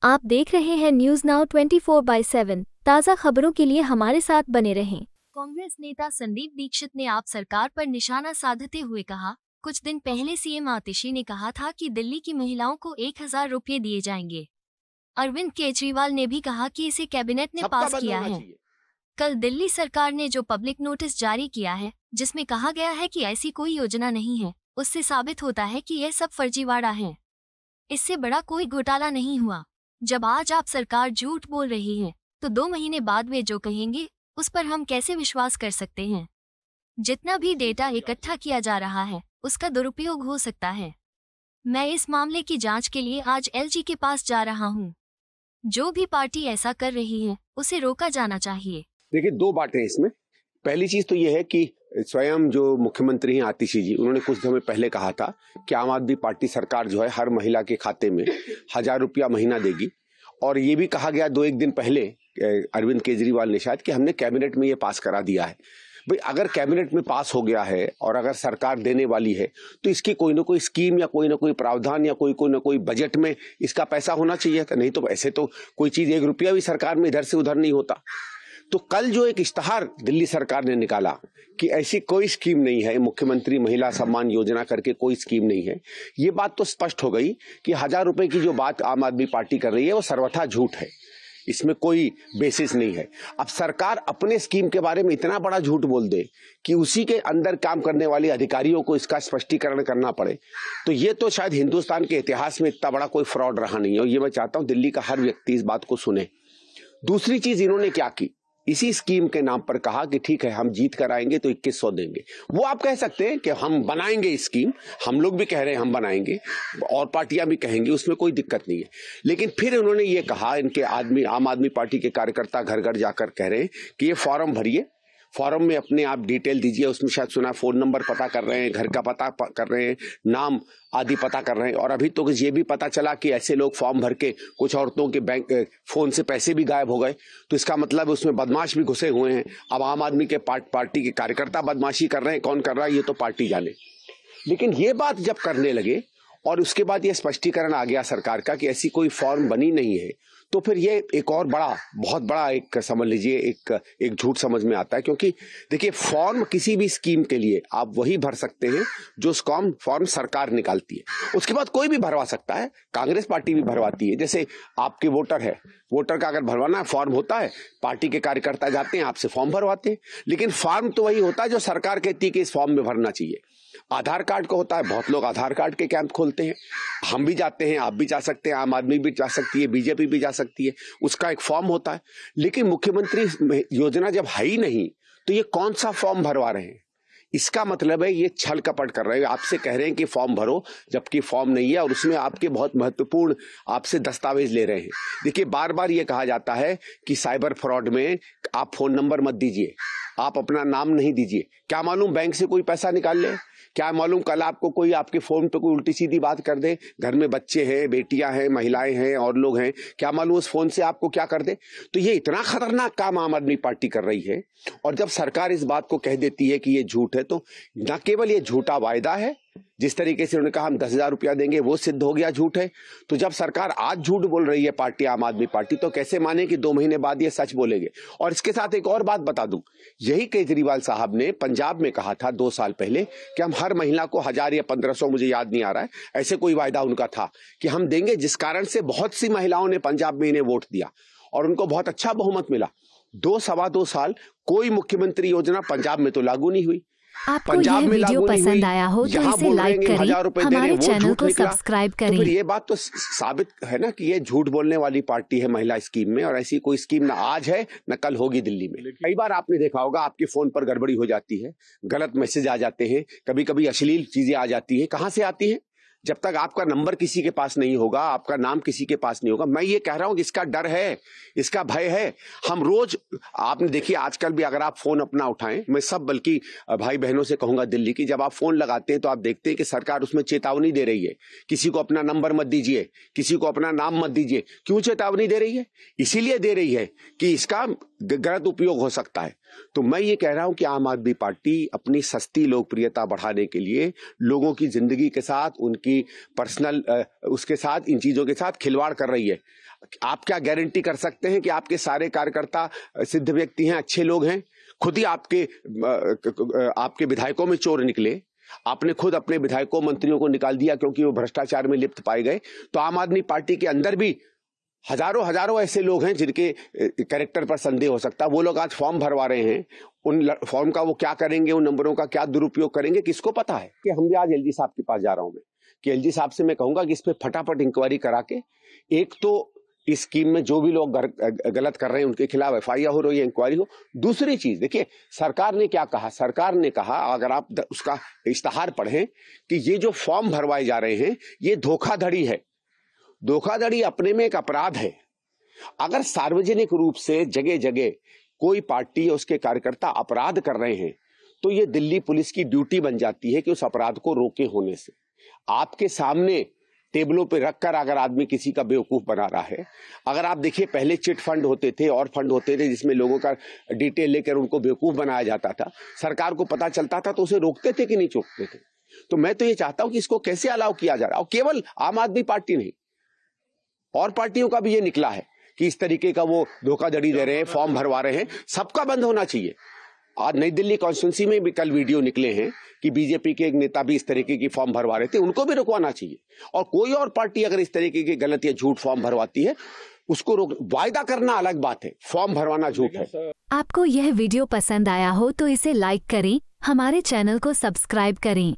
आप देख रहे हैं न्यूज नाउ 24/7। ताज़ा खबरों के लिए हमारे साथ बने रहें। कांग्रेस नेता संदीप दीक्षित ने आप सरकार पर निशाना साधते हुए कहा, कुछ दिन पहले सीएम आतिशी ने कहा था कि दिल्ली की महिलाओं को 1000 रुपये दिए जाएंगे। अरविंद केजरीवाल ने भी कहा कि इसे कैबिनेट ने पास किया है। कल दिल्ली सरकार ने जो पब्लिक नोटिस जारी किया है, जिसमें कहा गया है कि ऐसी कोई योजना नहीं है, उससे साबित होता है कि यह सब फर्जीवाड़ा है। इससे बड़ा कोई घोटाला नहीं हुआ। जब आज आप सरकार झूठ बोल रही है, तो 2 महीने बाद वे जो कहेंगे उस पर हम कैसे विश्वास कर सकते हैं। जितना भी डेटा इकट्ठा किया जा रहा है, उसका दुरुपयोग हो सकता है। मैं इस मामले की जांच के लिए आज एलजी के पास जा रहा हूं। जो भी पार्टी ऐसा कर रही है, उसे रोका जाना चाहिए। देखिए, दो बातें इसमें। पहली चीज तो यह है कि स्वयं जो मुख्यमंत्री हैं आतिशी जी, उन्होंने कुछ समय पहले कहा था कि आम आदमी पार्टी सरकार जो है हर महिला के खाते में 1000 रुपया महीना देगी। और ये भी कहा गया 2-1 दिन पहले अरविंद केजरीवाल ने शायद कि हमने कैबिनेट में ये पास करा दिया है। भाई, अगर कैबिनेट में पास हो गया है और अगर सरकार देने वाली है तो इसकी कोई ना कोई स्कीम या कोई ना कोई प्रावधान या कोई ना कोई बजट में इसका पैसा होना चाहिए था। नहीं तो ऐसे तो कोई चीज 1 रुपया भी सरकार में इधर से उधर नहीं होता। तो कल जो एक इश्तहार दिल्ली सरकार ने निकाला कि ऐसी कोई स्कीम नहीं है, मुख्यमंत्री महिला सम्मान योजना करके कोई स्कीम नहीं है, ये बात तो स्पष्ट हो गई कि 1000 रुपए की जो बात आम आदमी पार्टी कर रही है वो सर्वथा झूठ है। इसमें कोई बेसिस नहीं है। अब सरकार अपने स्कीम के बारे में इतना बड़ा झूठ बोल दे कि उसी के अंदर काम करने वाले अधिकारियों को इसका स्पष्टीकरण करना पड़े, तो ये तो शायद हिंदुस्तान के इतिहास में इतना बड़ा कोई फ्रॉड रहा नहीं है। और ये मैं चाहता हूं दिल्ली का हर व्यक्ति इस बात को सुने। दूसरी चीज इन्होंने क्या की, इसी स्कीम के नाम पर कहा कि ठीक है हम जीत कर आएंगे तो 2100 देंगे। वो आप कह सकते हैं कि हम बनाएंगे स्कीम, हम लोग भी कह रहे हैं हम बनाएंगे और पार्टियां भी कहेंगी, उसमें कोई दिक्कत नहीं है। लेकिन फिर उन्होंने ये कहा, इनके आम आदमी पार्टी के कार्यकर्ता घर घर जाकर कह रहे हैं कि ये फॉर्म भरिए, फॉर्म में अपने आप डिटेल दीजिए। उसमें शायद सुना फोन नंबर पता कर रहे हैं, घर का पता कर रहे हैं, नाम आदि पता कर रहे हैं। और अभी तो ये भी पता चला कि ऐसे लोग फॉर्म भर के कुछ औरतों के बैंक फोन से पैसे भी गायब हो गए। तो इसका मतलब उसमें बदमाश भी घुसे हुए हैं। अब आम आदमी के पार्टी के कार्यकर्ता बदमाशी कर रहे हैं, कौन कर रहा है ये तो पार्टी जाने। लेकिन ये बात जब करने लगे और उसके बाद ये स्पष्टीकरण आ गया सरकार का कि ऐसी कोई फॉर्म बनी नहीं है, तो फिर ये एक और बहुत बड़ा एक समझ लीजिए एक झूठ समझ में आता है। क्योंकि देखिए, फॉर्म किसी भी स्कीम के लिए आप वही भर सकते हैं जो फॉर्म सरकार निकालती है। उसके बाद कोई भी भरवा सकता है, कांग्रेस पार्टी भी भरवाती है। जैसे आपके वोटर है, वोटर का अगर भरवाना फॉर्म होता है, पार्टी के कार्यकर्ता जाते हैं आपसे फॉर्म भरवाते हैं। लेकिन फॉर्म तो वही होता है जो सरकार कहती है कि इस फॉर्म में भरना चाहिए। आधार कार्ड को होता है, बहुत लोग आधार कार्ड के कैंप खोलते हैं, हम भी जाते हैं, आप भी जा सकते हैं, आम आदमी भी जा सकती है, बीजेपी भी जा सकती है, उसका एक फॉर्म होता है। लेकिन मुख्यमंत्री योजना जब है ही नहीं तो ये कौन सा फॉर्म भरवा रहे हैं? इसका मतलब है ये छल कपट कर रहे हैं। आपसे कह रहे हैं कि फॉर्म भरो, जबकि फॉर्म नहीं है और उसमें आपके बहुत महत्वपूर्ण आपसे दस्तावेज ले रहे हैं। देखिए, बार बार ये कहा जाता है कि साइबर फ्रॉड में आप फोन नंबर मत दीजिए, आप अपना नाम नहीं दीजिए। क्या मालूम बैंक से कोई पैसा निकाल ले, क्या मालूम कल आपको कोई आपके फोन पे कोई उल्टी सीधी बात कर दे। घर में बच्चे हैं, बेटियां हैं, महिलाएं हैं और लोग हैं, क्या मालूम उस फोन से आपको क्या कर दे। तो ये इतना खतरनाक काम आम आदमी पार्टी कर रही है। और जब सरकार इस बात को कह देती है कि ये झूठ है, तो न केवल ये झूठा वायदा है, जिस तरीके से उन्होंने कहा हम 10,000 रुपया देंगे, वो सिद्ध हो गया झूठ है। तो जब सरकार आज झूठ बोल रही है पार्टी आम आदमी पार्टी, तो कैसे माने कि 2 महीने बाद ये सच बोलेंगे। और इसके साथ एक और बात बता दूं, यही केजरीवाल साहब ने पंजाब में कहा था 2 साल पहले कि हम हर महिला को 1000 या 1500, मुझे याद नहीं आ रहा है, ऐसे कोई वायदा उनका था कि हम देंगे, जिस कारण से बहुत सी महिलाओं ने पंजाब में इन्हें वोट दिया और उनको बहुत अच्छा बहुमत मिला। 2-2.25 साल कोई मुख्यमंत्री योजना पंजाब में तो लागू नहीं हुई। आपको यह वीडियो पसंद आया हो तो इसे लाइक करें, हमारे चैनल को सब्सक्राइब करें। तो फिर ये बात तो साबित है ना कि ये झूठ बोलने वाली पार्टी है महिला स्कीम में, और ऐसी कोई स्कीम ना आज है न कल होगी दिल्ली में। कई बार आपने देखा होगा आपके फोन पर गड़बड़ी हो जाती है, गलत मैसेज आ जाते हैं, कभी कभी अश्लील चीजें आ जाती है। कहां से आती है? जब तक आपका नंबर किसी के पास नहीं होगा, आपका नाम किसी के पास नहीं होगा। मैं ये कह रहा हूं कि इसका डर है, इसका भय है। हम रोज, आपने देखिए आजकल भी अगर आप फोन अपना उठाएं, मैं सब बल्कि भाई बहनों से कहूंगा दिल्ली की, जब आप फोन लगाते हैं तो आप देखते हैं कि सरकार उसमें चेतावनी दे रही है, किसी को अपना नंबर मत दीजिए, किसी को अपना नाम मत दीजिए। क्यों चेतावनी दे रही है? इसीलिए दे रही है कि इसका गलत उपयोग हो सकता है। तो मैं ये कह रहा हूं कि आम आदमी पार्टी अपनी सस्ती लोकप्रियता बढ़ाने के लिए लोगों की जिंदगी के साथ, उनकी पर्सनल उसके साथ, इन चीजों के साथ खिलवाड़ कर रही है। आप क्या गारंटी कर सकते हैं कि आपके सारे कार्यकर्ता सिद्ध व्यक्ति हैं, अच्छे लोग हैं? खुद ही आपके विधायकों में चोर निकले, आपने खुद अपने विधायकों मंत्रियों को निकाल दिया क्योंकि वो भ्रष्टाचार में लिप्त पाए गए। तो आम आदमी पार्टी के अंदर भी हजारों ऐसे लोग हैं जिनके कैरेक्टर पर संदेह हो सकता है। वो लोग आज फॉर्म भरवा रहे हैं, उन फॉर्म का वो क्या करेंगे, उन नंबरों का क्या दुरुपयोग करेंगे, किसको पता है। कि हम भी आज एलजी साहब के पास जा रहा हूं मैं, कि एलजी साहब से मैं कहूंगा कि इस पे फटाफट इंक्वायरी करा के, एक तो इस स्कीम में जो भी लोग गलत कर रहे हैं उनके खिलाफ एफआईआर हो रही है, इंक्वायरी हो। दूसरी चीज देखिए, सरकार ने क्या कहा, सरकार ने कहा, अगर आप उसका इश्तहार पढ़ें, कि ये जो फॉर्म भरवाए जा रहे हैं ये धोखाधड़ी है। धोखाधड़ी अपने में एक अपराध है। अगर सार्वजनिक रूप से जगह जगह कोई पार्टी या उसके कार्यकर्ता अपराध कर रहे हैं तो ये दिल्ली पुलिस की ड्यूटी बन जाती है कि उस अपराध को रोके होने से। आपके सामने टेबलों पे रखकर अगर आदमी किसी का बेवकूफ बना रहा है, अगर आप देखिए पहले चिट फंड होते थे और फंड होते थे जिसमें लोगों का डिटेल लेकर उनको बेवकूफ बनाया जाता था, सरकार को पता चलता था तो उसे रोकते थे कि नहीं रोकते थे। तो मैं तो ये चाहता हूं कि इसको कैसे अलाउ किया जा रहा है। और केवल आम आदमी पार्टी नहीं, और पार्टियों का भी ये निकला है कि इस तरीके का वो धोखाधड़ी दे रहे हैं, फॉर्म भरवा रहे हैं, सबका बंद होना चाहिए। आज नई दिल्ली कॉन्स्टिट्यूंसी में भी कल वीडियो निकले हैं कि बीजेपी के एक नेता भी इस तरीके की फॉर्म भरवा रहे थे, उनको भी रुकवाना चाहिए। और कोई और पार्टी अगर इस तरीके के गलत या झूठ फॉर्म भरवाती है उसको रोक, वायदा करना अलग बात है, फॉर्म भरवाना झूठ है। आपको यह वीडियो पसंद आया हो तो इसे लाइक करें, हमारे चैनल को सब्सक्राइब करें।